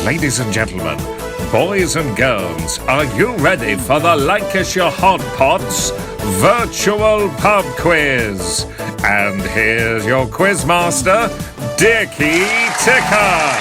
Ladies and gentlemen, boys and girls, are you ready for the Lancashire Hotpots virtual pub quiz? And here's your quizmaster, Dickie Ticker.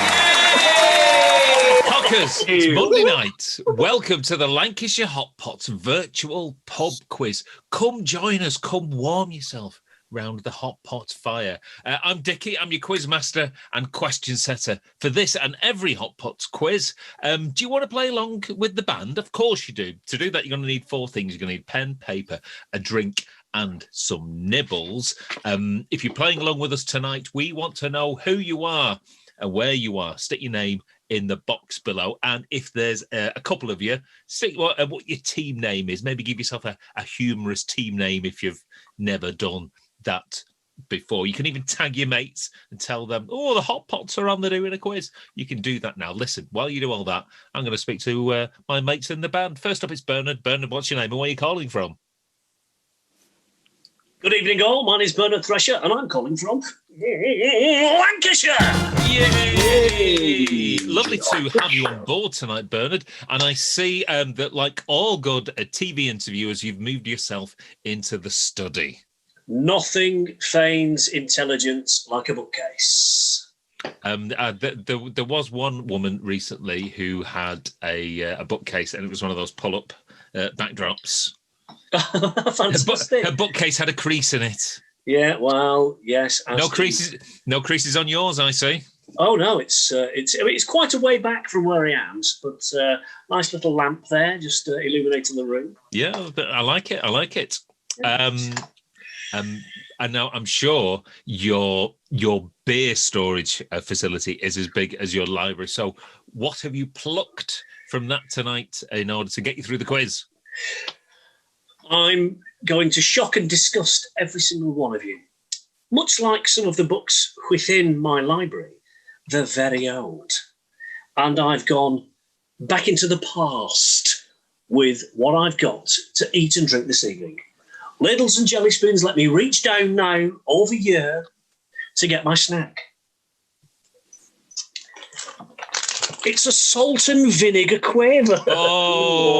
It's Monday night. Welcome to the Lancashire Hotpots virtual pub quiz. Come join us. Come warm yourself round the hot pot fire. I'm Dickie. I'm your quizmaster and question setter for this and every hot pots quiz. Do you want to play along with the band? Of course you do. To do that, you're going to need four things. You're going to need pen, paper, a drink, and some nibbles. If you're playing along with us tonight, we want to know who you are and where you are. Stick your name in the box below, and if there's a couple of you, stick what your team name is. Maybe give yourself a humorous team name if you've never done that before. You can even tag your mates and tell them, oh, the hot pots are on, they're doing a quiz. You can do that now. Listen, while you do all that, I'm going to speak to my mates in the band. First up, it's Bernard. Bernard, what's your name and where are you calling from? Good evening, all. My name's Bernard Thresher, and I'm calling from Lancashire. Yay! Lovely to have you on board tonight, Bernard. And I see that, like all good TV interviewers, you've moved yourself into the study. Nothing feigns intelligence like a bookcase. There was one woman recently who had a bookcase, and it was one of those pull-up backdrops. Fantastic. Her bookcase had a crease in it. Yeah, well, yes. No creases on yours, I see. Oh no, it's quite a way back from where I am, but nice little lamp there, just illuminating the room. Yeah, but I like it. I like it. Yes. And now I'm sure your beer storage facility is as big as your library. So, what have you plucked from that tonight in order to get you through the quiz? I'm going to shock and disgust every single one of you. Much like some of the books within my library, they're very old. And I've gone back into the past with what I've got to eat and drink this evening. Ladles and jelly spoons, let me reach down now over here to get my snack. It's a salt and vinegar quaver. Oh.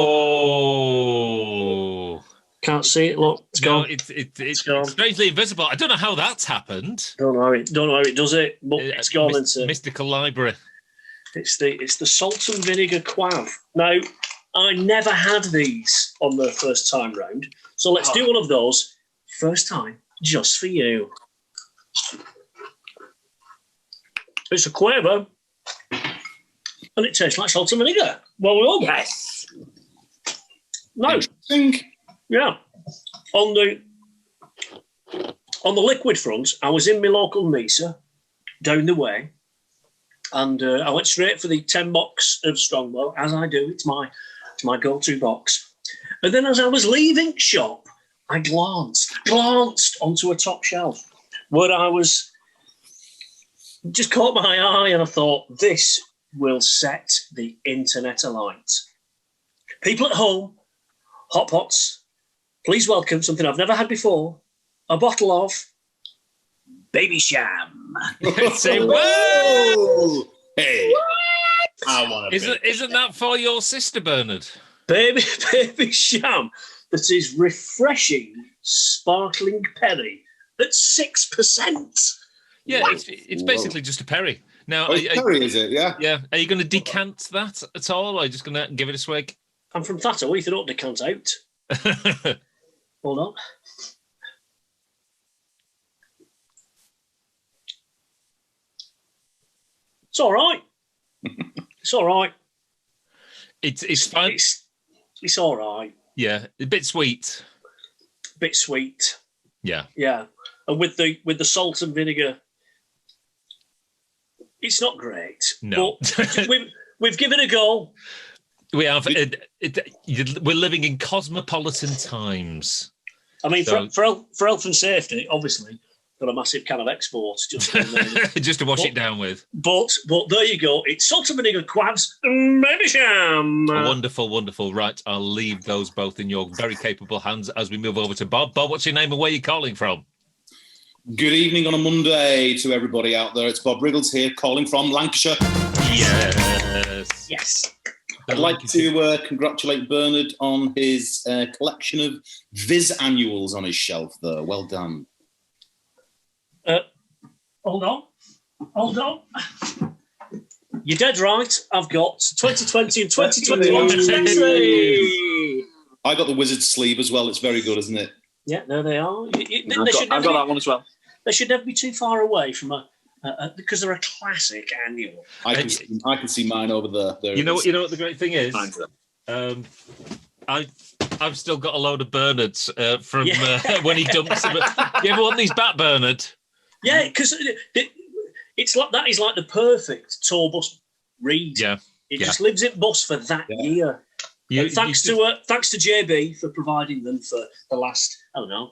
Can't see it. Look, it's gone. It's gone. Strangely invisible. I don't know how that's happened. Don't know how it does it, but it's gone into mystical library. It's the salt and vinegar quav. Now, I never had these on the first time round, so let's do one of those first time just for you. It's a quaver, and it tastes like salt and vinegar. Well, we all yes. No. Yeah. On the liquid front, I was in my local Nisa down the way, and I went straight for the 10 box of Strongbow, as I do. It's my go-to box. And then as I was leaving shop, I glanced onto a top shelf where I was just caught my eye, and I thought, this will set the internet alight. People at home, hot pots, please welcome something I've never had before, a bottle of Baby Sham. Say, whoa! Hey, I want Isn't that for your sister, Bernard? Baby Sham, that is refreshing, sparkling perry at 6%. Yeah, it's basically just a perry. Now, perry, is it? Yeah. Yeah. Are you going to decant that at all, or are you just going to give it a swig? I'm from Thatcher. We don't decant out. Hold on. It's all right. It's all right. It's fine. It's all right. Yeah, a bit sweet. Bit sweet. Yeah. Yeah. And with the salt and vinegar, it's not great. No. But we've given it a go. We have. We're living in cosmopolitan times. I mean, so, for health and safety, obviously, got a massive can of exports just just to wash it down with. But there you go. It's salt and vinegar quads, Baby Sham. Wonderful, wonderful. Right, I'll leave those both in your very capable hands as we move over to Bob. Bob, what's your name and where are you calling from? Good evening on a Monday to everybody out there. It's Bob Riggles here, calling from Lancashire. Yes. Yes. I'd like to congratulate Bernard on his collection of Viz annuals on his shelf there. Well done. Hold on. You're dead right. I've got 2020 and 2021. I got the Wizard sleeve as well. It's very good, isn't it? Yeah, there they are. I've got that one as well. They should never be too far away from because they're a classic annual. I can see mine over there. You know what the great thing is? I've still got a load of Bernards from when he dumps them. You ever want these back, Bernard? Yeah, because it's like that is like the perfect tour bus read. Yeah, it just lives in bus for that year. Thanks to JB for providing them for the last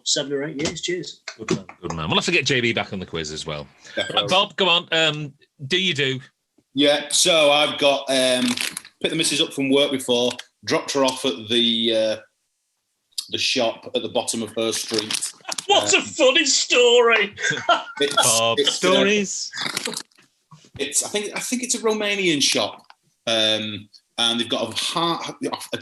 7 or 8 years. Cheers. Good man. We'll have to get JB back on the quiz as well. Bob, go on. Do you do? Yeah. So I've got picked the missus up from work before, dropped her off at the shop at the bottom of her street. What a funny story! Bob stories. I think it's a Romanian shop. And they've got a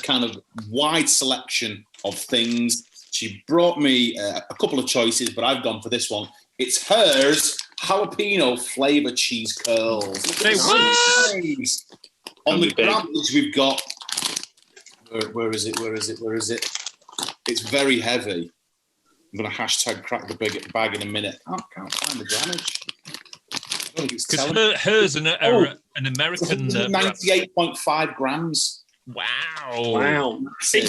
kind of wide selection of things. She brought me a couple of choices, but I've gone for this one. It's hers jalapeno flavour cheese curls. Nice. On the grounds, we've got. Where is it? It's very heavy. I'm going to hashtag crack the bag in a minute. I can't find the damage. Because hers an American 98.5 grams. Wow. In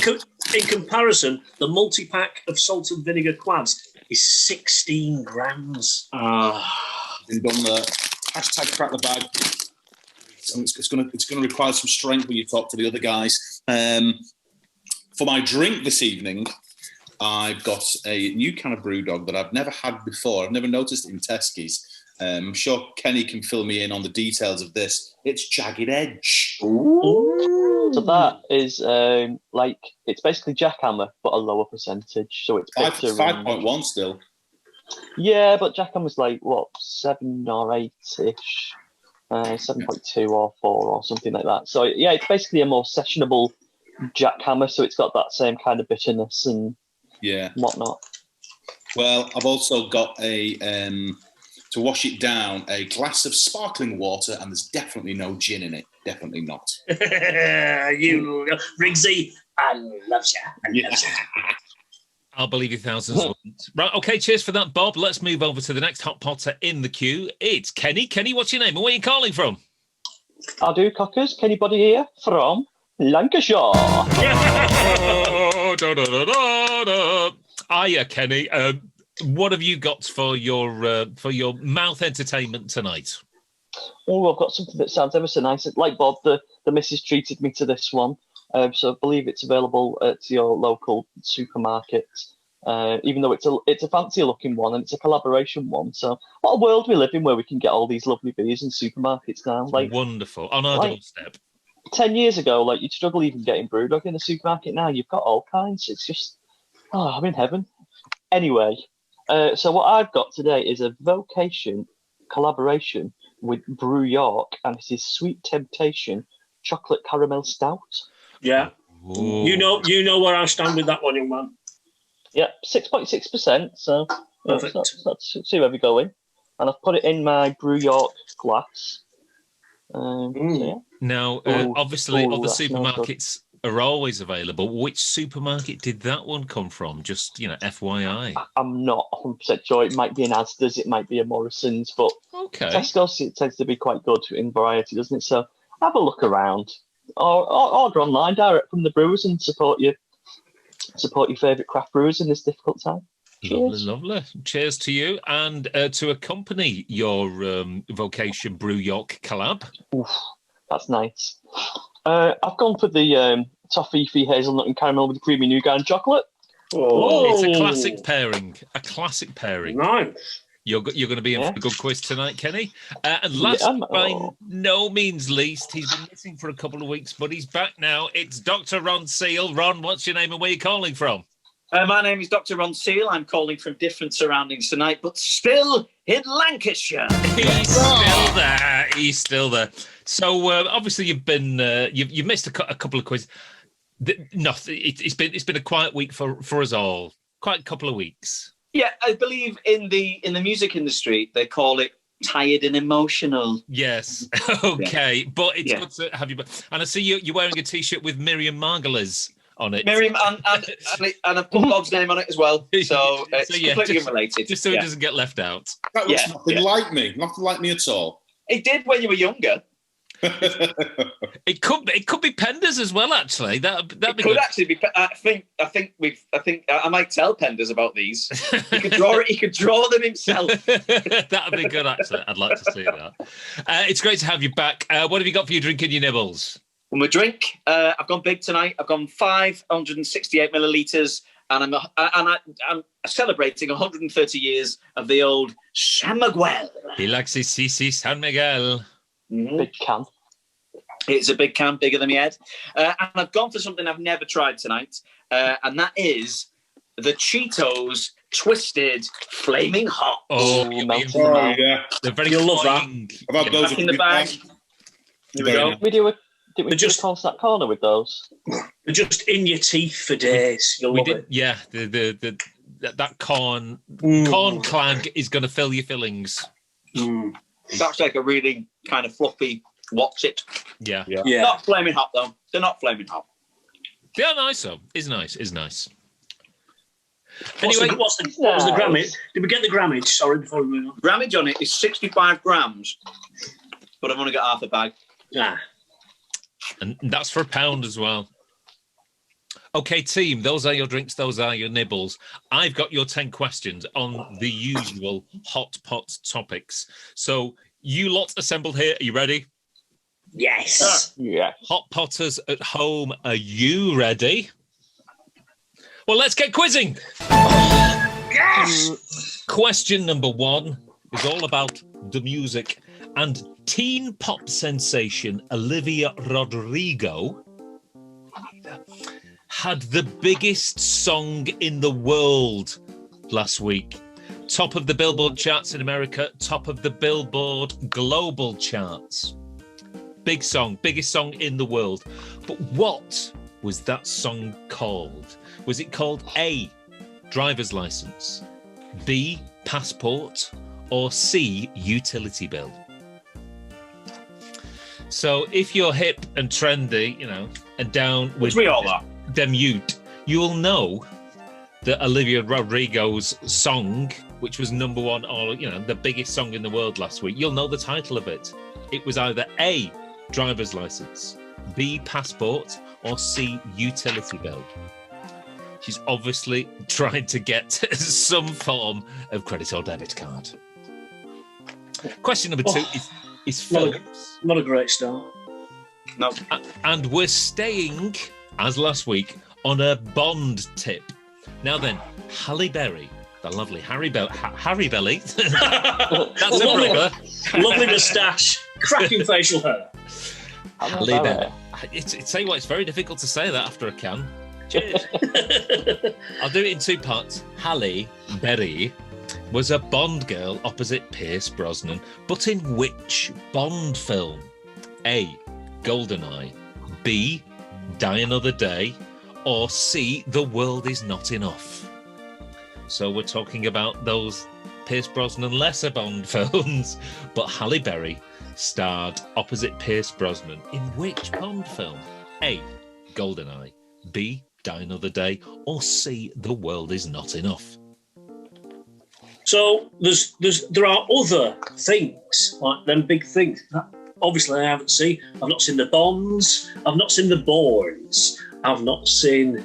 comparison, the multi-pack of salt and vinegar quads is 16 grams. Been done there. Hashtag crack the bag. It's going to require some strength when you talk to the other guys. For my drink this evening, I've got a new kind of brewdog that I've never had before. I've never noticed it in Tesco's. I'm sure Kenny can fill me in on the details of this. It's Jagged Edge. Ooh. So that is it's basically Jackhammer, but a lower percentage. So it's 5.1 still. Yeah, but Jackhammer's 7 or 8-ish, 7.2 or 4 or something like that. So yeah, it's basically a more sessionable Jackhammer. So it's got that same kind of bitterness and whatnot. Well, I've also got to wash it down, a glass of sparkling water, and there's definitely no gin in it. Definitely not. You, Riggsy, I love you. I'll believe you thousands. Right, okay, cheers for that, Bob. Let's move over to the next hot potter in the queue. It's Kenny. Kenny, what's your name and where are you calling from? I do, cockers. Kenny Buddy here from Lancashire. Hiya, Kenny. What have you got for your mouth entertainment tonight? Oh, I've got something that sounds ever so nice. Like Bob, the missus treated me to this one. So I believe it's available at your local supermarket. Even though it's a fancy-looking one and it's a collaboration one. So what a world we live in where we can get all these lovely beers in supermarkets now. Wonderful. On our doorstep. 10 years ago, you'd struggle even getting Brewdog in the supermarket. Now you've got all kinds. It's just, I'm in heaven. Anyway, so what I've got today is a vocation collaboration with Brew York, and it is Sweet Temptation Chocolate Caramel Stout. Yeah. Ooh. You know where I stand with that one, young man. Yeah, 6.6%. So let's see where we're going. And I've put it in my Brew York glass. So yeah. Now, obviously, other supermarkets are always available. Which supermarket did that one come from? Just, FYI. I'm not 100% sure. It might be an Asda's, it might be a Morrison's, but Tesco's it tends to be quite good in variety, doesn't it? So have a look around. Or order online direct from the brewers and support your favourite craft brewers in this difficult time. Cheers. Lovely. Cheers to you. And to accompany your Vocation Brew York collab. Oof, that's nice. I've gone for the toffee hazelnut and caramel with creamy nougat and chocolate. Oh, it's a classic pairing. Nice. You're going to be in for a good quiz tonight, Kenny. And last but by no means least, he's been missing for a couple of weeks, but he's back now. It's Dr. Ron Seal. Ron, what's your name and where are you calling from? My name is Dr. Ron Seal. I'm calling from different surroundings tonight, but still in Lancashire. He's still there. He's still there. So obviously you've been you've missed a couple of quizzes. It's been a quiet week for us all. Quite a couple of weeks. Yeah, I believe in the music industry they call it tired and emotional. Yes. Okay, but it's good to have you back. And I see you're wearing a T-shirt with Miriam Margolyes on it. Miriam and I've put Bob's name on it as well. So it's completely unrelated. Just so it doesn't get left out. That looks nothing like me. Nothing like me at all. It did when you were younger. It could be Penders as well. Actually, that'd be could good. actually be. I think I might tell Penders about these. He could draw it. He could draw them himself. That'd be good. Actually, I'd like to see that. It's great to have you back. What have you got for your drink and your nibbles? Well, my drink. I've gone big tonight. I've gone 568 millilitres, and I'm celebrating 130 years of the old San Miguel. He likes his CC San Miguel. Mm-hmm. Big can. It's a big can, bigger than my head. And I've gone for something I've never tried tonight, and that is the Cheetos Twisted Flaming Hot. Oh, yeah. They're very You'll love that. I've had those back in the bag. Here we go. Did we just call that corner with those? They're just in your teeth for days. You'll love it. Yeah, that corn clank is going to fill your fillings. That's like a really kind of fluffy what's it. Yeah. Not flaming hot though. They're not flaming hot. They are nice though. Is nice. Anyway, what was the grammage? Did we get the grammage? Sorry, before we move on. Grammage on it is 65 grams, but I've only got half a bag. Yeah. And that's for £1 as well. Okay, team, those are your drinks, those are your nibbles. I've got your 10 questions on the usual hot pot topics. So you lot assembled here, are you ready? Yes. Yeah. Hot potters at home, are you ready? Well, let's get quizzing. Yes. Question number 1 is all about the music. And teen pop sensation Olivia Rodrigo had the biggest song in the world last week. Top of the Billboard charts in America, top of the Billboard global charts. Big song, biggest song in the world. But what was that song called? Was it called A, Driver's License, B, Passport, or C, Utility Bill? So if you're hip and trendy, and down with Which we all are. them you'll know that Olivia Rodrigo's song, which was number 1 or the biggest song in the world last week, you'll know the title of it. It was either A, Driver's License, B, Passport, or C, Utility Bill. She's obviously trying to get some form of credit or debit card. Question number 2 is films. Not a great start. No. And we're staying, as last week, on a Bond tip. Now then, Halle Berry, the lovely Harry Belly. That's a brother. Lovely moustache, cracking facial hair. Halle Berry. Tell you what, it's very difficult to say that after a can. Cheers. I'll do it in 2 parts. Halle Berry was a Bond girl opposite Pierce Brosnan, but in which Bond film? A, GoldenEye, B, Die Another Day, or C, The World Is Not Enough? So we're talking about those Pierce Brosnan lesser Bond films, but Halle Berry starred opposite Pierce Brosnan in which Bond film? A, GoldenEye, B, Die Another Day, or C, The World Is Not Enough? So there are other things, like them big things. Obviously, I haven't seen. I've not seen the Bonds. I've not seen the Bournes. I've not seen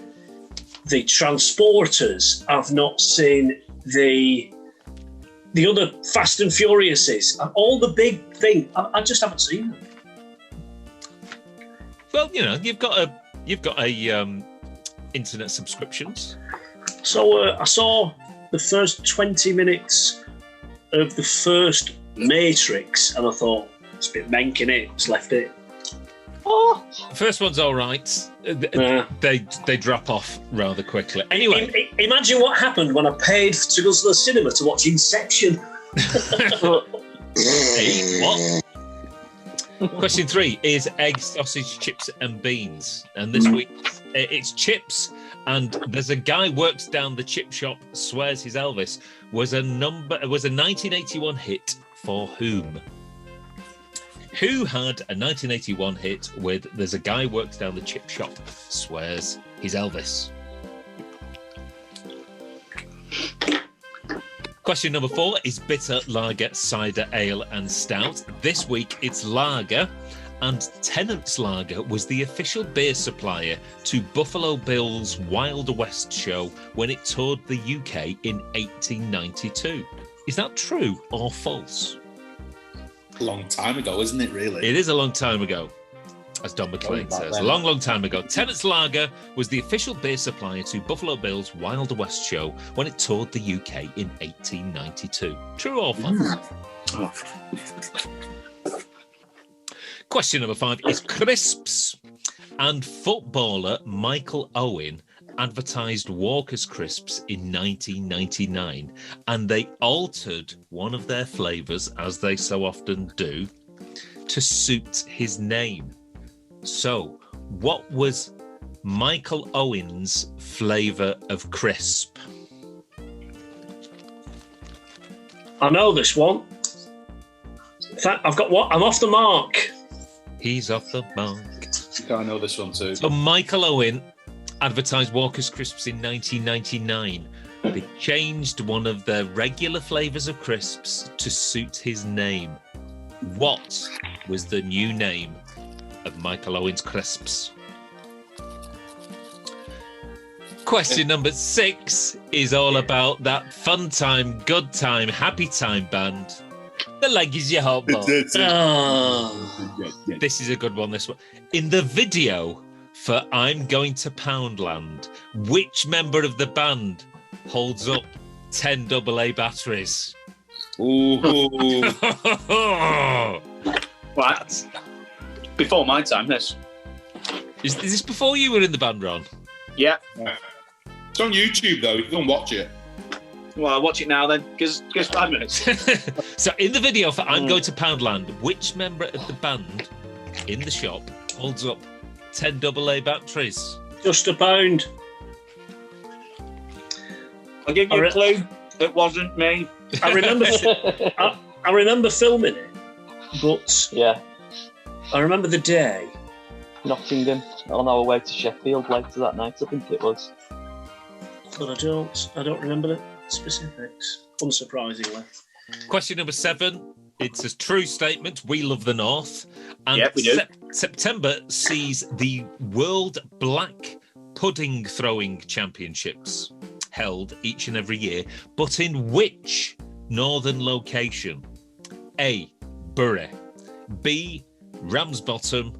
the Transporters. I've not seen the other Fast and Furiouses. All the big things. I just haven't seen them. Well, you've got a internet subscriptions. So I saw the first 20 minutes of the first Matrix, and I thought, it's a bit menk in it, just left it. What? First one's all right. Yeah. They drop off rather quickly. Anyway, Imagine what happened when I paid to go to the cinema to watch Inception. hey, what? Question 3 is egg, sausage, chips, and beans. And this week it's chips. And there's a guy works down the chip shop, swears he's Elvis. Was a 1981 hit for whom? Who had a 1981 hit with "There's a guy works down the chip shop, swears he's Elvis"? Question number 4 is bitter, lager, cider, ale, and stout. This week it's lager, and Tennant's Lager was the official beer supplier to Buffalo Bill's Wild West show when it toured the UK in 1892. Is that true or false? A long time ago, isn't it, really? It is a long time ago, as Don McLean says. A long, long time ago. Tennant's Lager was the official beer supplier to Buffalo Bill's Wild West show when it toured the UK in 1892. True or false? Question number 5 is crisps. And footballer Michael Owen advertised Walker's crisps in 1999, and they altered one of their flavours, as they so often do, to suit his name. So, what was Michael Owen's flavour of crisp? I know this one. In fact, I've got what? I'm off the mark. He's off the mark. I know this one too. So Michael Owen advertised Walker's crisps in 1999. They changed one of their regular flavours of crisps to suit his name. What was the new name of Michael Owen's crisps? Question number 6 is all about that fun time, good time, happy time band, the Lancashire Hotpots. This is a good one, this one. In the video for I'm Going to Poundland, which member of the band holds up 10 AA batteries? Ooh. Right. Before my time, this. Is this before you were in the band, Ron? Yeah. It's on YouTube, though. You can go and watch it. Well, I'll watch it now then, because 5 minutes. So in the video for I'm Going to Poundland, which member of the band in the shop holds up 10 AA batteries? Just a pound. I'll give you a clue. It wasn't me. I remember. I remember filming it, but Yeah, I remember the day. Nottingham, on our way to Sheffield later that night, I think it was. But I don't remember the specifics, unsurprisingly. Question number 7. It's a true statement. We love the North. And Yep, we do. September sees the World Black Pudding Throwing Championships held each and every year, but in which northern location? A, Bury. B, Ramsbottom.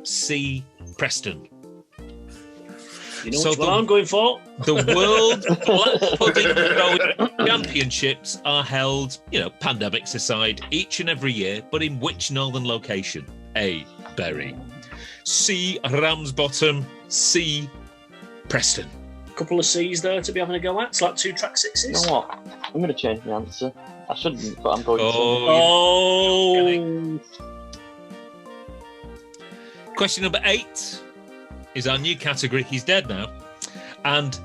C, Preston. You know which one I'm going for? The World Black Pudding Throwing Championships are held, pandemics aside, each and every year, but in which northern location? A, Bury. C, Ramsbottom. C, Preston. A couple of C's there to be having a go at. It's like 2 track 6s. You know what? I'm going to change my answer. I shouldn't, but I'm going Oh. Question number 8 is our new category. He's dead now. And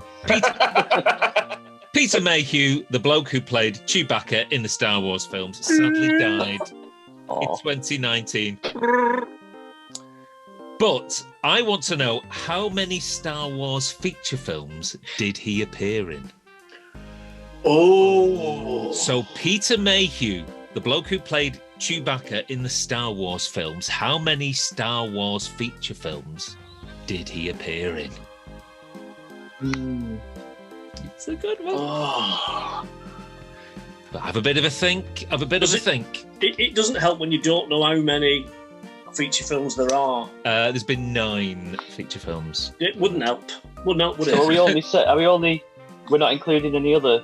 Peter Mayhew, the bloke who played Chewbacca in the Star Wars films, sadly died in 2019. But I want to know, how many Star Wars feature films did he appear in? Oh. So Peter Mayhew, the bloke who played Chewbacca in the Star Wars films, how many Star Wars feature films did he appear in? It's a good one. Oh. But have a bit of a think. It doesn't help when you don't know how many feature films there are. There's been 9 feature films. It wouldn't help. Would So it? we're not including any other?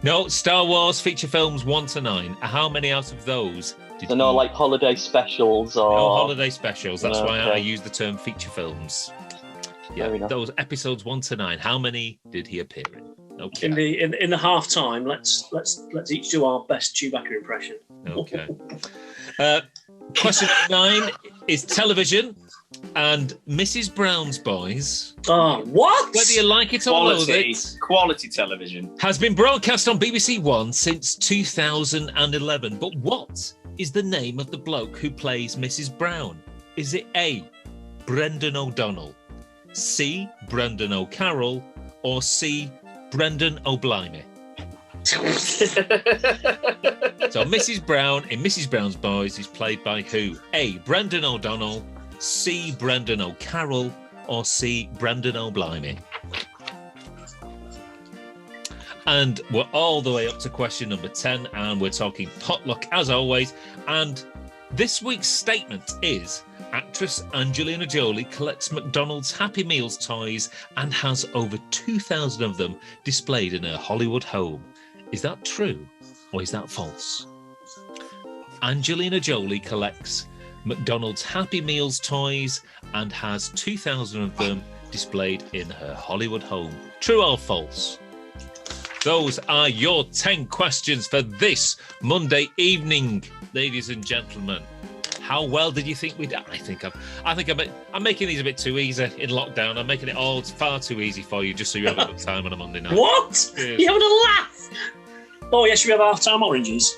No, Star Wars feature films 1 to 9. How many out of those Did So no, he- like holiday specials or... No holiday specials. That's why I Okay. use the term feature films. Yeah, Fair enough. those episodes 1 to 9. How many did he appear in? Okay. In the half time, let's each do our best Chewbacca impression. Okay. Question 9 is television, and Mrs. Brown's Boys, Oh, what? whether you like it or loathe Quality, it, quality television. has been broadcast on BBC One since 2011. But what is the name of the bloke who plays Mrs. Brown? Is it A, Brendan O'Donnell, C, Brendan O'Carroll, or C, Brendan O'Blimey? So Mrs. Brown in Mrs. Brown's Boys is played by who? A, Brendan O'Donnell, C, Brendan O'Carroll, or C, Brendan O'Blimey? And we're all the way up to question number 10, and we're talking potluck as always. And this week's statement is: actress Angelina Jolie collects McDonald's Happy Meals toys and has over 2,000 of them displayed in her Hollywood home. Is that true or is that false? Angelina Jolie collects McDonald's Happy Meals toys and has 2,000 of them displayed in her Hollywood home. True or false? Those are your 10 questions for this Monday evening, ladies and gentlemen. How well did you think we did? I'm making these a bit too easy in lockdown. I'm making it all far too easy for you, just so you have a good time on a Monday night. What? Cheers. You having a laugh? Oh yes, we have half-time oranges.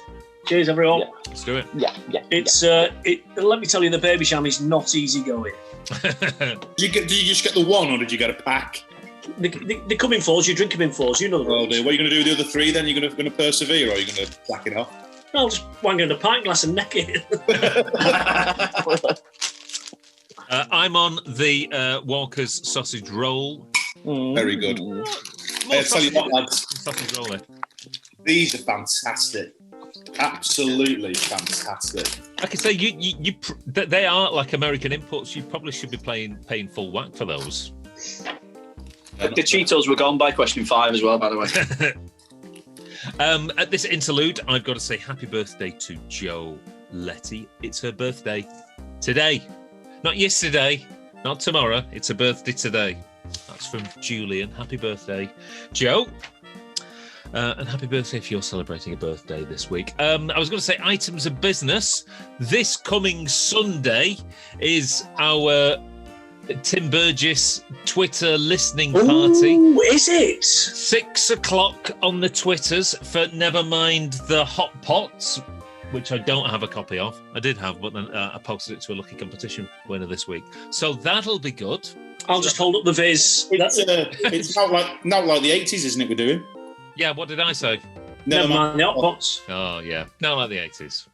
Cheers, everyone. Yeah. Let's do it. Yeah. It's let me tell you, the baby sham is not easy going. Did you just get the one, or did you get a pack? They come in fours. You drink them in fours. You know the Well, rules. dear, what are you going to do with the other 3 then? You're going to persevere, or are you going to back it off? I'll just wang in a pint glass and neck it. I'm on the Walker's sausage roll. Very good. More I'll tell you what, lads, sausage roll. these are fantastic. Absolutely fantastic. Like I say, they are like American imports. You probably should be paying full whack for those. The Cheetos were gone by question 5 as well, by the way. At this interlude, I've got to say happy birthday to Jo Letty. It's her birthday today. Not yesterday, not tomorrow. It's her birthday today. That's from Julian. Happy birthday, Jo. And happy birthday if you're celebrating a birthday this week. I was going to say items of business. This coming Sunday is our Tim Burgess Twitter listening party. Ooh, is it? 6 o'clock on the Twitters for Nevermind the Hotpots, which I don't have a copy of. I did have, but then I posted it to a lucky competition winner this week. So that'll be good. I'll just hold up the viz. It's not like the 80s, isn't it? We're doing. Yeah, what did I say? Never mind the hot pots. Oh, yeah. Not like the 80s.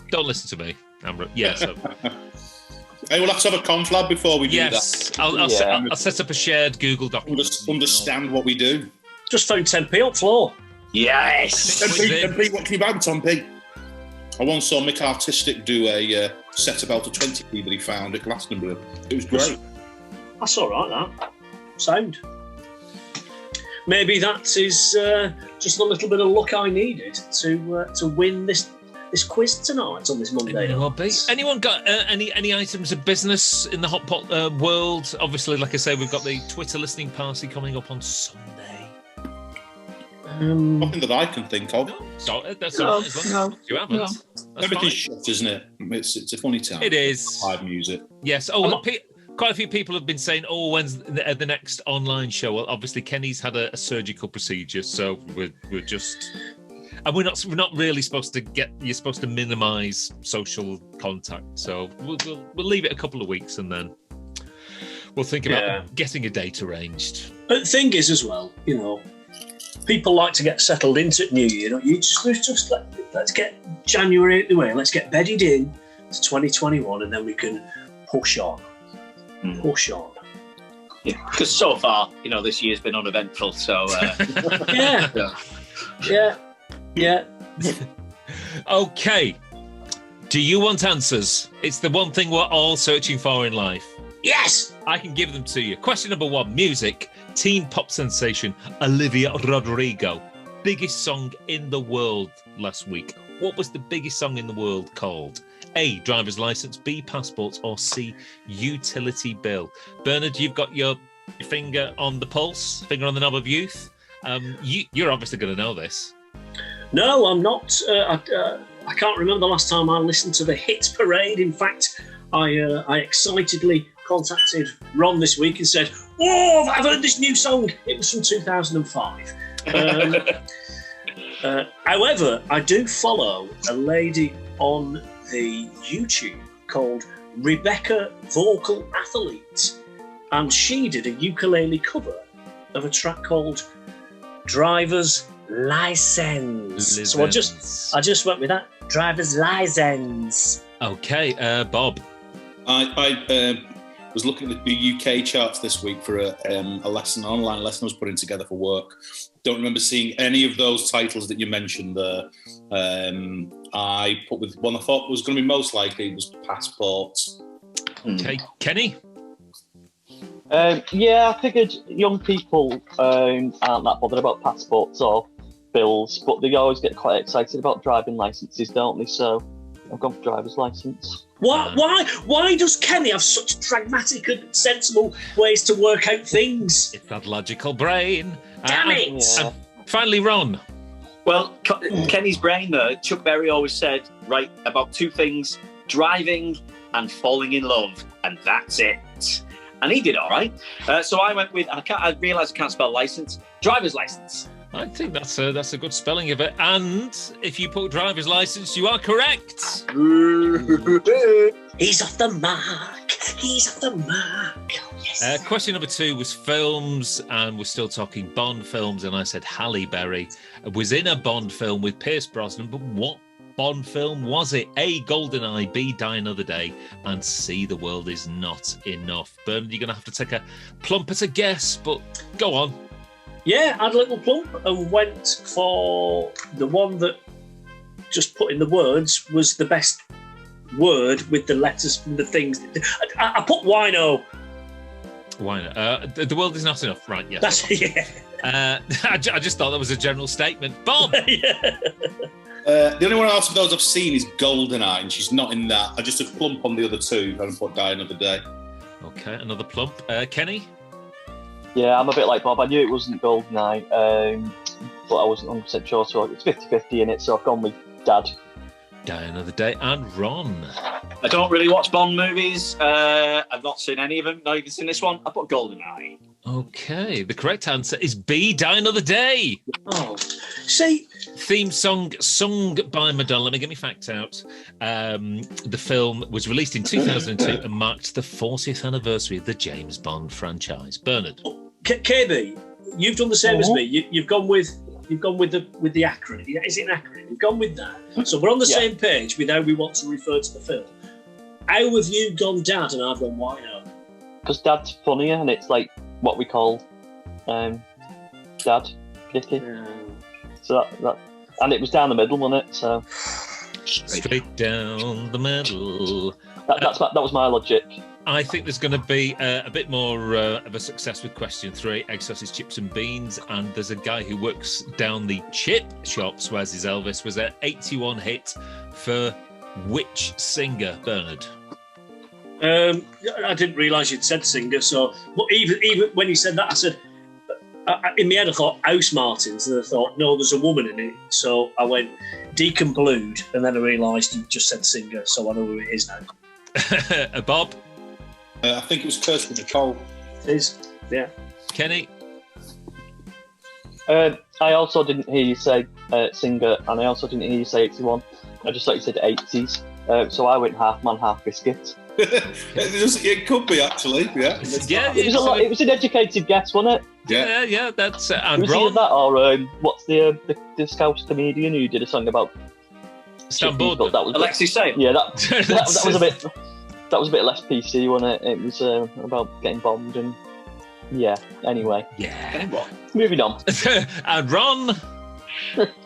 Don't listen to me, Amber. Yeah, so... Hey, we'll have to have a conflab before we do Yes, that. I'll set up a shared Google document. Understand what we do. Just found 10p on floor. Yes. MP, what can you buy with 10p? I once saw Mick Artistic do a set about a 20p that he found at Glastonbury. It was great. That's all right, that. Sound. Maybe that is just a little bit of luck I needed to win this quiz tonight on this Monday. Anyone got any items of business in the hot pot world? Obviously, like I say, we've got the Twitter listening party coming up on Sunday. Nothing that I can think of. So that's all right as well. You haven't. No. That's Everything's fine. shut, isn't it? It's a funny time. It is. Live music. Yes. Oh, quite a few people have been saying, "Oh, when's the next online show?" Well, obviously, Kenny's had a surgical procedure, so we're just, and we're not really supposed to get. You're supposed to minimise social contact, so we'll leave it a couple of weeks, and then we'll think about getting a date arranged. But the thing is, as well, people like to get settled into New Year. You just let's get January out the way. Let's get bedded in to 2021, and then we can push on. Push on. Yeah, because so far, this year's been uneventful. So yeah. Okay. Do you want answers? It's the one thing we're all searching for in life. Yes. I can give them to you. Question number 1: music. Teen pop sensation Olivia Rodrigo, biggest song in the world last week. What was the biggest song in the world called? A, driver's license, B, passports, or C, utility bill? Bernard, you've got your finger on the pulse, finger on the knob of youth. You're obviously going to know this. No, I'm not. I can't remember the last time I listened to the Hit Parade. In fact, I excitedly contacted Ron this week and said, "Oh, I've heard this new song." It was from 2005. However, I do follow a lady on the YouTube called Rebecca Vocal Athlete, and she did a ukulele cover of a track called Driver's License. So I just went with that. Driver's License. Okay, Bob. I was looking at the UK charts this week for a lesson, an online lesson I was putting together for work. Don't remember seeing any of those titles that you mentioned there. I put with one I thought was going to be most likely was passports. Okay, Kenny? Yeah, I figured young people aren't that bothered about passports or bills, but they always get quite excited about driving licences, don't they? So I've gone for driver's licence. Why does Kenny have such pragmatic and sensible ways to work out things? It's that logical brain. Damn it! And finally, Ron. Well, Kenny's brain there, Chuck Berry always said, right, about two things, driving and falling in love, and that's it. And he did all right. So I went with, I realised I can't spell licence, driver's licence. I think that's a good spelling of it. And if you put driver's license, you are correct. He's off the mark. He's off the mark. Oh, yes. Question number 2 was films, and we're still talking Bond films. And I said Halle Berry was in a Bond film with Pierce Brosnan, but what Bond film was it? A, GoldenEye, B, Die Another Day, and C, The World Is Not Enough. Bernard, you're going to have to take a plump at a guess, but go on. Yeah, I had a little plump and went for the one that just put in the words was the best word with the letters from the things. I put wino. Wino. The World Is Not Enough, right? Yes. That's, yeah. I just thought that was a general statement. Bob! Yeah. The only one else of those I've seen is GoldenEye, and she's not in that. I just took plump on the other two and put Die Another Day. Okay, another plump. Kenny? Yeah, I'm a bit like Bob. I knew it wasn't GoldenEye, but I wasn't 100% sure, so it's 50-50 in it, so I've gone with Dad. Die Another Day. And Ron? I don't really watch Bond movies. I've not seen any of them, not even seen this one. I put GoldenEye. Okay, the correct answer is B, Die Another Day. Oh, see, theme song sung by Madonna. Let me get my facts out. The film was released in 2002 and marked the 40th anniversary of the James Bond franchise. Bernard, KB, you've done the same as me. You've gone with the acronym. Is it an acronym? You've gone with that. So we're on the same page with how we want to refer to the film. How have you gone Dad and I've gone Wino? Because Dad's funnier, and it's like what we call Dad, Dickie. Yeah. So that and it was down the middle, wasn't it? So straight down the middle. That was my logic. I think there's going to be a bit more of a success with question 3, egg sausage, chips and beans. And there's a guy who works down the chip shop, swears his Elvis, was an 81 hit for which singer, Bernard? I didn't realise you'd said singer, so but even when you said that, I said, in my head I thought House Martins, and I thought, no, there's a woman in it. So I went Deacon Blued, and then I realised you just said singer, so I know who it is now. Bob? I think it was Kirsty MacColl. It is, yeah. Kenny? I also didn't hear you say singer, and I also didn't hear you say 81. I just thought you said 80s. So I went half man, half biscuit. It could be, actually, yeah. Yeah, It was an educated guess, wasn't it? Yeah, that's... and was either Ron? that or what's the Scouse comedian who did a song about Stan people? Boardman. That was Alexis Sale. Yeah, that was a bit... That was a bit less PC, wasn't it? It was about getting bombed and... Yeah, anyway. Yeah. Moving on. And Ron?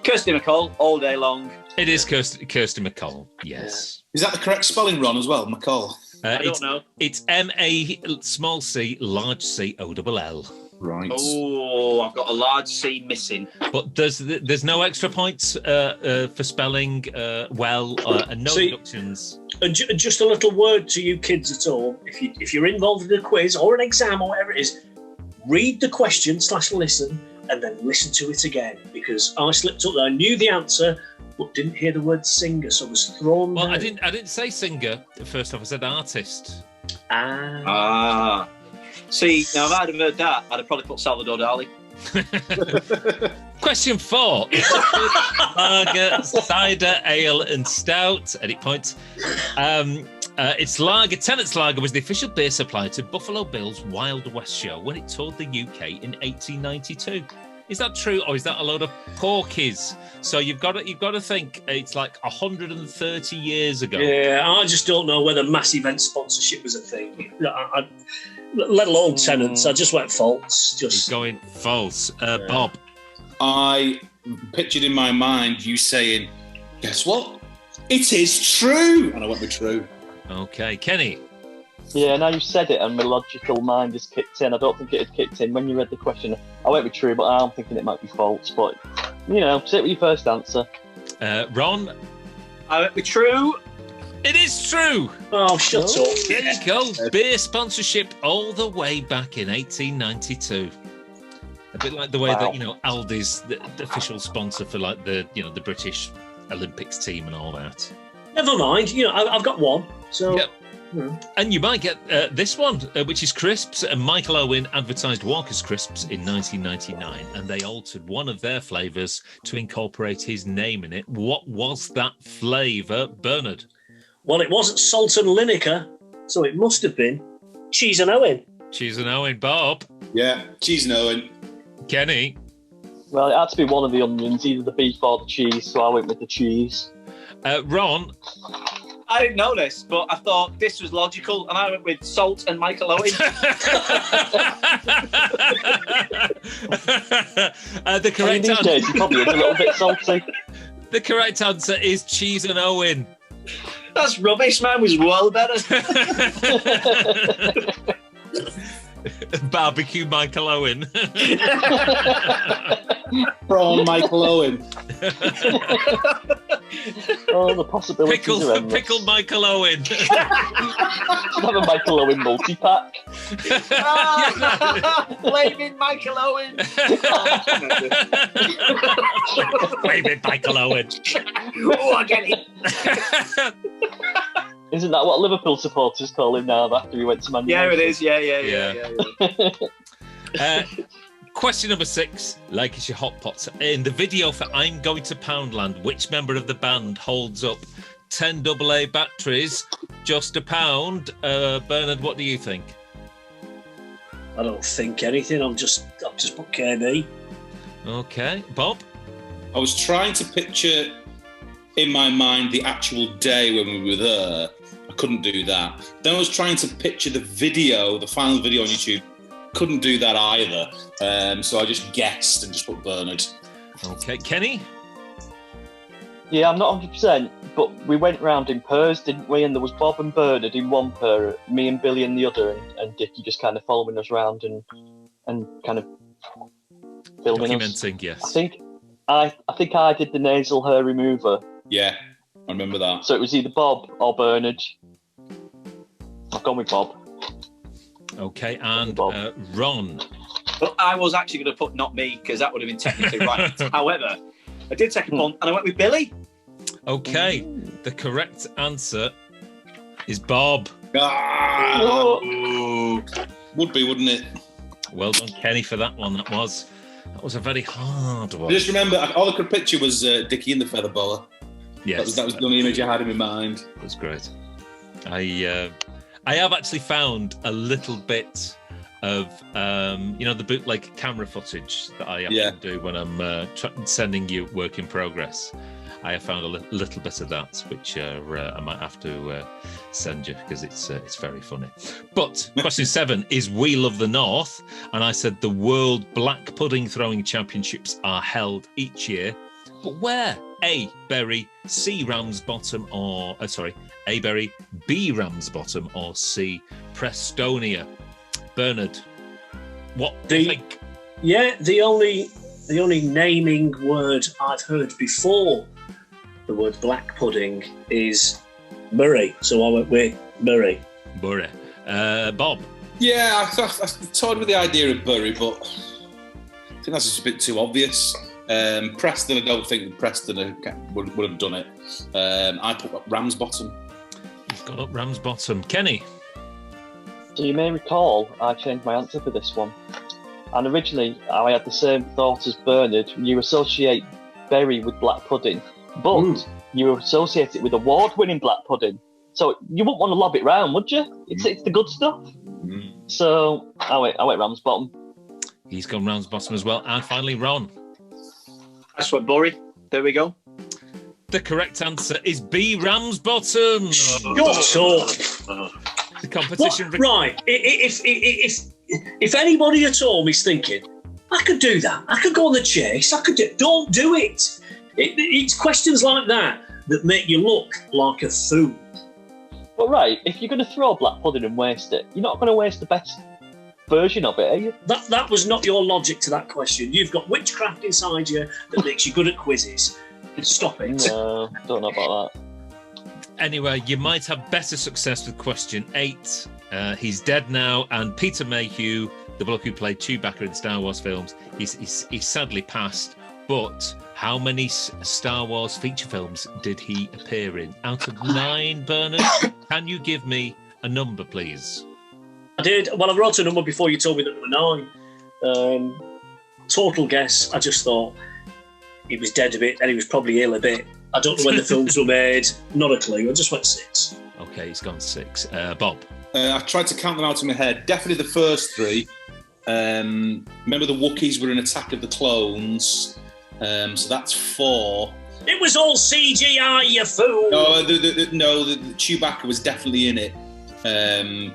Kirsty MacColl, all day long. It is Kirsty MacColl, yes. Is that the correct spelling, Ron, as well? MacColl. I don't know. It's M-A small c, large C, O-double-L. Right. Oh, I've got a large C missing. But there's no extra points for spelling well and no See- deductions. And just a little word to you kids at home: if you're involved in a quiz or an exam or whatever it is, read the question / listen, and then listen to it again, because I slipped up there. I knew the answer, but didn't hear the word singer, so I was thrown. Well, down. I didn't say singer first off. I said artist. Ah. See, now if I'd have heard that, I'd have probably put Salvador Dali. Question 4. Lager, cider, ale, and stout. Edit points. Its lager, Tennant's Lager, was the official beer supplier to Buffalo Bill's Wild West show when it toured the UK in 1892. Is that true, or is that a load of porkies? So you've got to think it's like 130 years ago. Yeah, I just don't know whether mass event sponsorship was a thing. Let alone Tennants. I just went false. He's going false. Bob. I pictured in my mind you saying, guess what? It is true. And I went with true. Okay, Kenny. Yeah, now you said it and my logical mind has kicked in. I don't think it had kicked in when you read the question. I went with true, but I'm thinking it might be false. But, sit with your first answer. Ron. I went with true. It is true. Oh, shut up. There you go. Beer sponsorship all the way back in 1892. A bit like the way that, Aldi's the official sponsor for like the British Olympics team and all that. Never mind. I've got one. So. Yep. And you might get this one, which is crisps. And Michael Owen advertised Walker's Crisps in 1999, and they altered one of their flavours to incorporate his name in it. What was that flavour, Bernard? Well, it wasn't Salt and Lineker, so it must have been Cheese and Owen. Cheese and Owen. Bob. Yeah, cheese and Owen. Kenny. Well, it had to be one of the onions, either the beef or the cheese, so I went with the cheese. Ron. I didn't know this, but I thought this was logical, and I went with Salt and Michael Owen. The correct These days, you're probably a little bit salty. The correct answer is Cheese and Owen. That's rubbish, man. Was well better. Barbecue Michael Owen. From Michael Owen. Oh, the possibilities are endless. Pickle Michael Owen. Should have a Michael Owen multi-pack. Blaming Michael Owen. Blaming Michael Owen. Oh, I get it. Isn't that what Liverpool supporters call him now after he went to Man United? Yeah, it is. Yeah. Question number 6, Lancashire Hotpots. In the video for I'm Going to Poundland, which member of the band holds up 10 AA batteries, just a pound? Bernard, what do you think? I don't think anything. I've just put KB. Okay. Bob? I was trying to picture in my mind the actual day when we were there. I couldn't do that. Then I was trying to picture the video, the final video on YouTube. Couldn't do that either. So I just guessed and just put Bernard. Okay. Kenny? Yeah, I'm not 100%, but we went round in pairs, didn't we? And there was Bob and Bernard in one pair, me and Billy in the other, and Dickie just kind of following us round and kind of filming Documenting, us. yes. I think I did the nasal hair remover. Yeah, I remember that. So it was either Bob or Bernard. I've gone with Bob. Okay, and Ron. But I was actually going to put not me, because that would have been technically right. However, I did take a punt, and I went with Billy. Okay, the correct answer is Bob. Would be, wouldn't it? Well done, Kenny, for that one. That was a very hard one. I just remember, all I could picture was Dickie in the feather boa. Yes, That was the only image I had in my mind. That was great. I have actually found a little bit of the bootleg camera footage that I often do when I'm sending you work in progress. I have found a little bit of that, which I might have to send you because it's very funny. But question 7 is We Love the North, and I said the World Black Pudding Throwing Championships are held each year, but where? A, Bury, C, Ramsbottom, or A, Bury, B, Ramsbottom, or C, Prestonia. Bernard. What do you think? Yeah, the only naming word I've heard before the word black pudding is Murray. So I went with Murray. Bury. Bob. Yeah, I toyed with the idea of Bury, but I think that's just a bit too obvious. Preston, I don't think Preston would have done it. I put Ramsbottom. You've got up Ramsbottom. Kenny. So you may recall I changed my answer for this one. And originally I had the same thought as Bernard. You associate berry with black pudding, but you associate it with award-winning black pudding. So you wouldn't want to lob it round, would you? It's the good stuff. So I went Ramsbottom. He's gone Ramsbottom as well. And finally, Ron. That's what Bury. There we go. The correct answer is B, Ramsbottom. Shut up. The competition. Right. If anybody at home is thinking, I could do that. I could go on the chase. Don't do it. It's questions like that make you look like a fool. But right, if you're going to throw black pudding and waste it, you're not going to waste the best version of it, are you? That was not your logic to that question. You've got witchcraft inside you that makes you good at quizzes. Stop it. No, don't know about that. Anyway, you might have better success with question 8. He's dead now, and Peter Mayhew, the bloke who played Chewbacca in the Star Wars films, he's sadly passed. But how many Star Wars feature films did he appear in? Out of 9, Bernard, can you give me a number, please? I did. Well, I wrote a number before you told me that there were 9. Total guess. I just thought he was dead a bit, and he was probably ill a bit. I don't know when the films were made. Not a clue. I just went 6. Okay, he's gone 6. Bob? I tried to count them out in my head. Definitely the first 3. Remember the Wookiees were in Attack of the Clones. So that's 4. It was all CGI, you fool. No, the Chewbacca was definitely in it.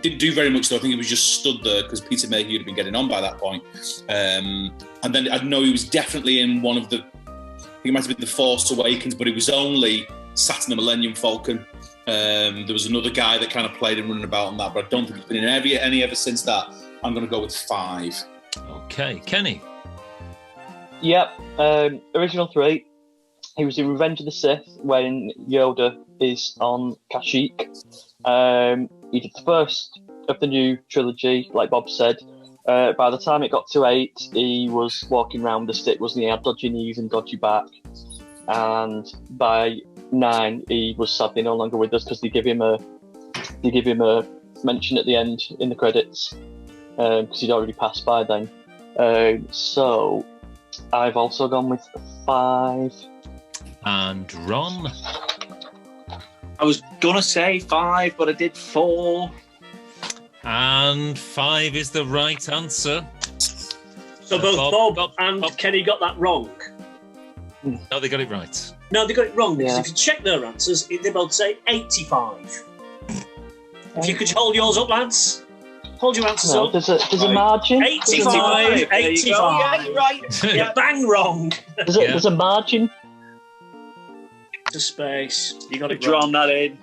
Didn't do very much though. I think he was just stood there because Peter Mayhew had been getting on by that point. And then I know he was definitely in one of the. I think it might have been The Force Awakens, but he was only sat in the Millennium Falcon. There was another guy that kind of played and running about on that, but I don't think he's been in any ever since that. I'm going to go with 5. Okay, Kenny. Yep. Original 3. He was in Revenge of the Sith when Yoda is on Kashyyyk. He did the first of the new trilogy, like Bob said. By the time it got to 8, he was walking around with a stick, wasn't he? He had dodgy knees and dodgy back. And by 9, he was sadly no longer with us because they give him a mention at the end in the credits because he'd already passed by then. So I've also gone with 5. And Ron? I was going to say 5, but I did 4. And 5 is the right answer. So both Bob and Kenny got that wrong. No, they got it right. No, they got it wrong because if you check their answers, they both say 85. If you could hold yours up, lads. Hold your answers up. There's a margin. 85. Yeah, you're right. You're bang wrong. There's a margin. To space. You got it Drawn that in.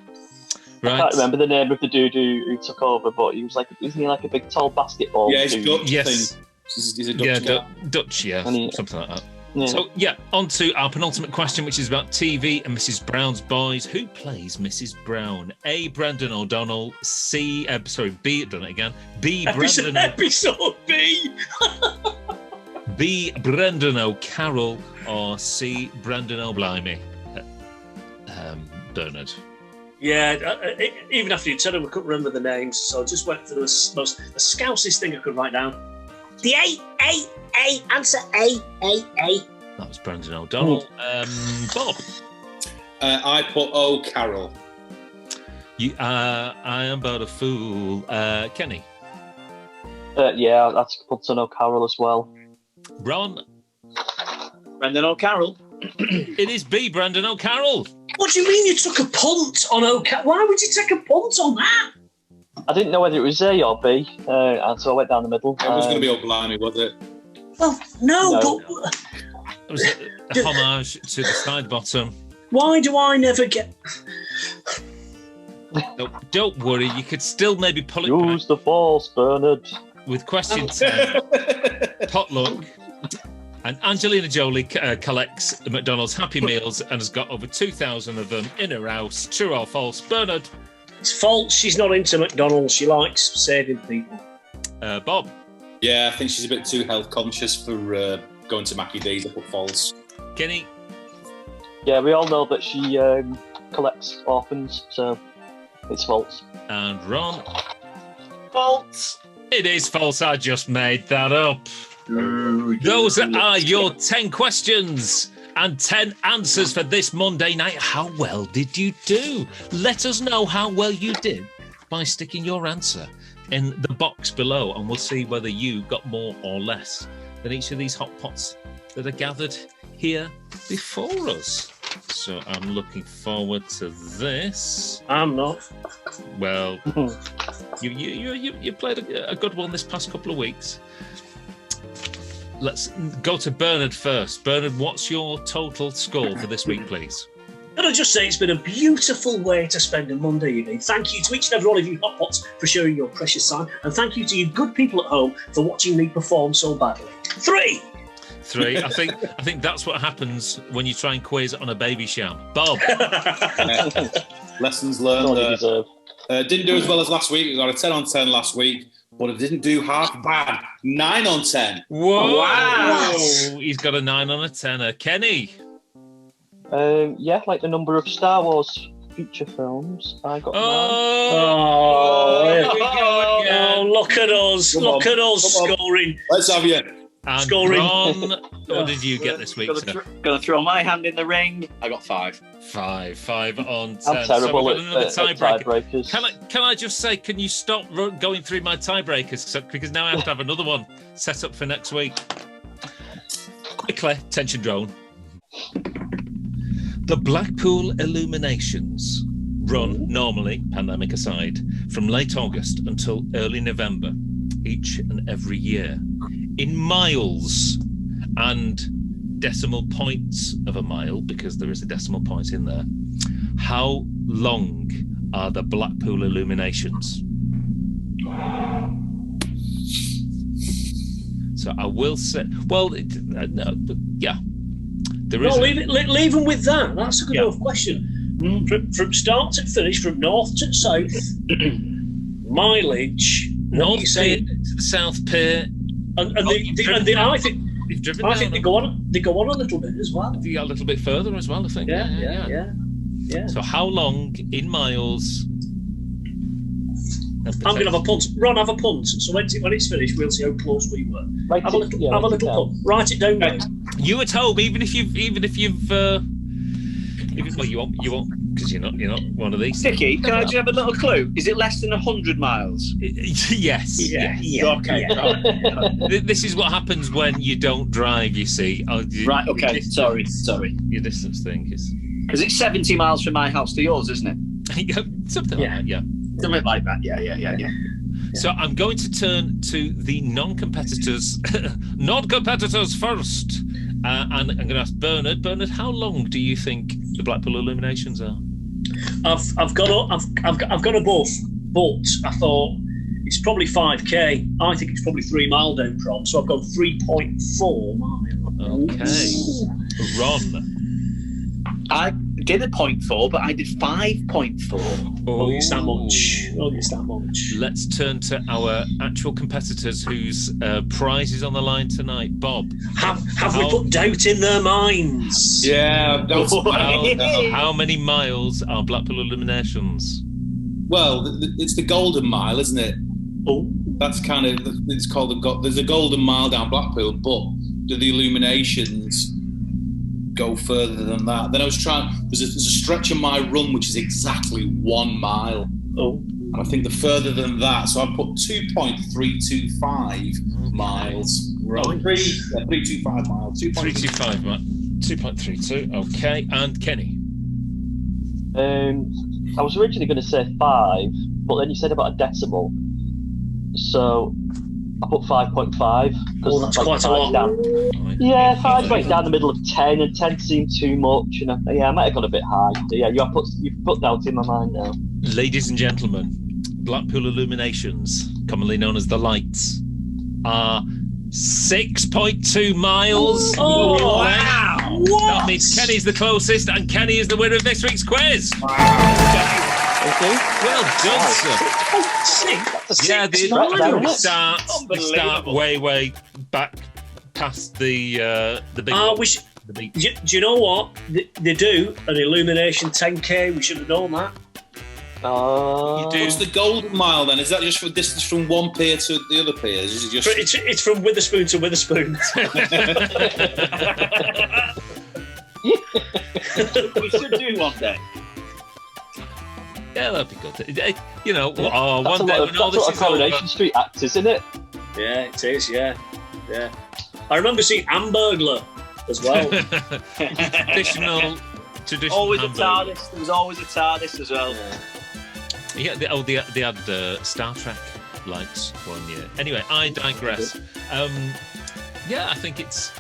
Right. I can't remember the name of the dude who took over, but he was like, isn't he like a big tall basketball Yeah, he's dude? Dutch. Yes. He's a Dutch guy. Dutch, something like that. Yeah. So, on to our penultimate question, which is about TV and Mrs. Brown's boys. Who plays Mrs. Brown? A. Brendan O'Donnell. B. Done it again. B. Brendan. Episode B. B. Brendan O'Carroll or C. Brendan O'Blimey. Bernard. Yeah, even after you said it, we couldn't remember the names, so I just went for the scousest thing I could write down. The A, answer A. That was Brendan O'Donnell. Bob? I put O'Carroll. I am but a fool. Kenny? Yeah, that's Brendan O'Carroll as well. Ron? Brendan O'Carroll. It is B. Brendan O'Carroll. What do you mean you took a punt on O'Carroll? Why would you take a punt on that? I didn't know whether it was A or B, and so I went down the middle. It was going to be O'Blimey, was it? Well, no. It was a homage to the side bottom. Why do I never get... No, don't worry, you could still maybe pull it Use the force, Bernard. with question 10, potluck. And Angelina Jolie collects the McDonald's Happy Meals and has got over 2,000 of them in her house. True or false? Bernard? It's false. She's not into McDonald's. She likes saving people. Bob? Yeah, I think she's a bit too health conscious for going to Mackie D's. I put false. Kenny? Yeah, we all know that she collects orphans, so it's false. And Ron? False. It is false. I just made that up. Those are your 10 questions and 10 answers for this Monday night. How well did you do? Let us know how well you did by sticking your answer in the box below, and we'll see whether you got more or less than each of these hot pots that are gathered here before us. So I'm looking forward to this. I'm not. Well, you played a good one this past couple of weeks. Let's go to Bernard first. Bernard, what's your total score for this week, please? Can I just say it's been a beautiful way to spend a Monday evening. Thank you to each and every one of you hot pots for sharing your precious time, and thank you to you good people at home for watching me perform so badly. 3. I think that's what happens when you try and quiz on a baby shower. Bob? Lessons learned. Didn't do as well as last week. We got a 10 on 10 last week, but it didn't do half bad. 9 on 10. Whoa! Wow. He's got a 9 on a 10er. Kenny? Yeah, like the number of Star Wars feature films. I got Here we go again. Look at us. Look at us scoring. Let's have you. And Scoring. Ron, what did you get this week, sir? Gonna throw my hand in the ring. I got 5. 5 on 10. I'm terrible so at we've got another tiebreakers. Can I just say, can you stop going through my tiebreakers? Because now I have to have another one set up for next week. Quickly, tension drone. The Blackpool illuminations run normally, pandemic aside, from late August until early November each and every year. In miles and decimal points of a mile, because there is a decimal point in there, how long are the Blackpool illuminations? So I will say, well, yeah. There is Leave them with that. That's a good enough question. From start to finish, from north to south, mileage. North Pier to the South Pier. And I think they go on a little bit as well. A little bit further as well, I think. Yeah. So how long in miles? I'm going to have a punt. Ron, have a punt. So when it's finished, we'll see how close we were. Have a little punt. Write it down now. You at home, even if you've you won't because you're not one of these. Dickie, can I just have a little clue? Is it less than 100 miles? Yes. Okay. This is what happens when you don't drive. You see. Right. Okay. Sorry. Your distance thing is because it's 70 miles from my house to yours, isn't it? something like that. Yeah. Something like that. Yeah. So I'm going to turn to the non-competitors first, and I'm going to ask Bernard. Bernard, how long do you think the Blackpool illuminations are? I've got a both, but I thought it's probably 5k. I think it's probably 3 mile down from, so I've gone 3.4 mile. Okay, Ron. I did a 0.4, but I did 5.4. Oh, it's that much. Let's turn to our actual competitors whose prize is on the line tonight. Bob. Have we put doubt in their minds? Yeah. How many miles are Blackpool illuminations? Well, it's the Golden Mile, isn't it? Oh. That's kind of, it's called there's a Golden Mile down Blackpool, but do the illuminations go further than that? Then I was trying, there's a stretch of my run which is exactly 1 mile. Oh. And I think the further than that, so I put 2.325 miles. Right. 3.25 miles. 325, right? 2.32. Okay, and Kenny. I was originally going to say 5, but then you said about a decimal, so I put 5.5. Oh, that's quite a lot. Yeah, 5's right down the middle of 10, and 10 seemed too much. I might have gone a bit high. Yeah, you've put doubt in my mind now. Ladies and gentlemen, Blackpool illuminations, commonly known as the lights, are 6.2 miles. Oh, wow. That means Kenny's the closest, and Kenny is the winner of this week's quiz. Well done, sir. Yeah, they start way back past the big. Do you know what? They do an Illumination 10K. We should have known that. You do. What's the Golden Mile then? Is that just for distance from one pier to the other pier? Is it just... It's from Witherspoon to Witherspoon. We should do one day. Yeah, that'd be good. You know, one day when all that's this what is a Coronation over. Street act, isn't it? Yeah, it is. Yeah. I remember seeing Hamburglar as well. Traditional. Always a hamburger. TARDIS. There was always a TARDIS as well. Yeah, they had Star Trek lights one year. Anyway, I digress. Yeah, I think it's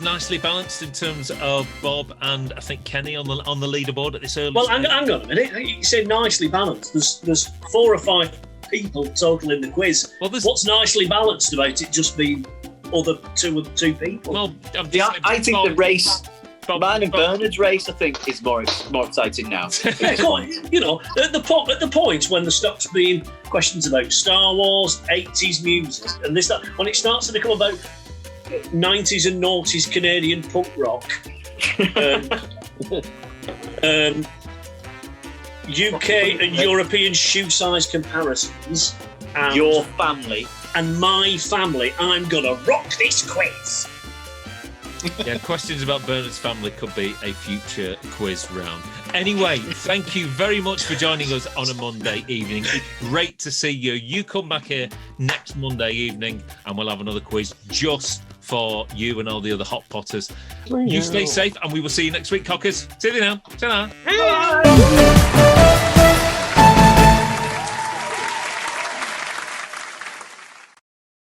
nicely balanced in terms of Bob and I think Kenny on the leaderboard at this early. Well, stage. hang on a minute. You said nicely balanced. There's 4 or 5 people total in the quiz. Well, what's nicely balanced about it just being other two people? Well, I think the race. Mine and Bernard's race, I think, is more exciting now. Yeah, go on. You know, at the point when there stops being questions about Star Wars, 80s music, and this that, when it starts to become about 90s and noughties Canadian punk rock, UK and European shoe size comparisons, and your family and my family, I'm gonna rock this quiz. Yeah, questions about Bernard's family could be a future quiz round. Anyway, thank you very much for joining us on a Monday evening. It's great to see you. You come back here next Monday evening and we'll have another quiz just for you and all the other Hot Potters. You stay safe and we will see you next week, cockers. See you now. Ta-ra.